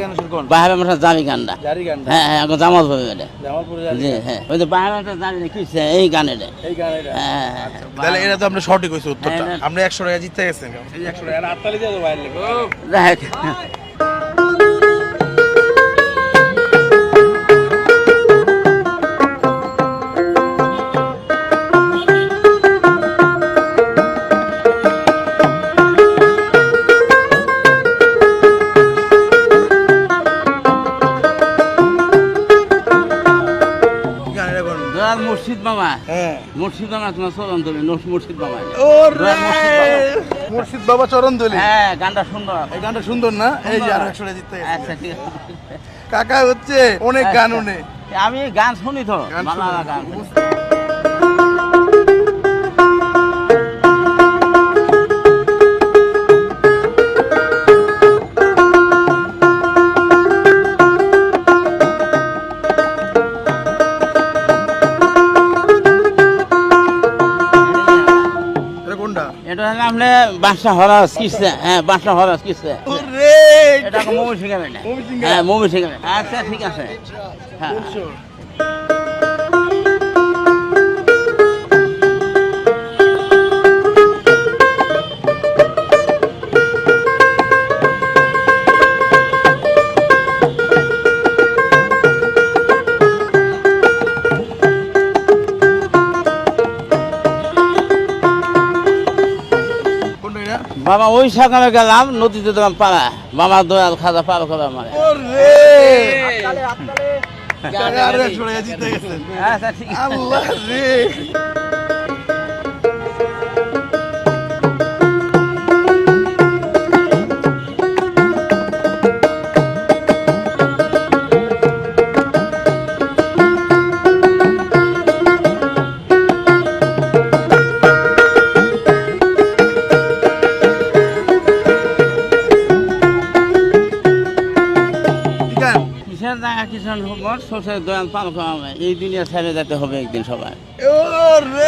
গান শুরু করুন। বাহাবে আমার জারি গানটা। জারি গানটা। হ্যাঁ হ্যাঁ এখন জামাল হবে এটা। জামালপুরে জারি জি গান। হ্যাঁ ওই যে বাহাবে একটা জারি না কিছে এই গান এটা। এই গান এটা। হ্যাঁ হ্যাঁ তাহলে এটা তো আপনি সঠিক হইছে উত্তরটা। হ্যাঁ, আপনি 100 টাকা জিতে গেছেন। এই যে 100 টাকা আর আত্তালি দিয়ে দাও বাইরে লেগে। দেখ কি গান এটা করুন? দয়াল মুর্শিদ মামা হ্যাঁ। মুর্শিদ মামা তোমার চরণ ধরে মুর্শিদ মামা ওরে মুর্শিদ বাবা চরণদলি। হ্যাঁ গানটা সুন্দর এই গানটা সুন্দর না? এই যে আর 100 টাকা জিতে গেছেন। আচ্ছা ঠিক আছে কাকা হচ্ছে অনেক গান উনি। আমি গান শুনি তো গান ভালো শুনেন। গান এটা কোনটা? এটা হলো আপনি বাদশা হরাস কিসে হ্যাঁ বাদশা হরাস কিসে ওরে এটা মুভি শিখাবেন না মুভি শিখাবেন? হ্যাঁ মুভি শিখাবেন আচ্ছা ঠিক আছে হ্যাঁ কোনটা এটা? বাবা ওই সকালে গেলাম নদীতে দিলাম পাড়া বাবা দয়াল খাজা পার করে আমার ওরে কাকা আর 100 টাকা জিতে গেছেন। আচ্ছা ঠিক আছে আল্লাহ রে। কি গান? কিসের জায়গা কিষান হোক শ্বশুর দয়াল পাল করে আমার এই দুনিয়া ছেড়ে যেতে হবে একদিন সবাই ওরে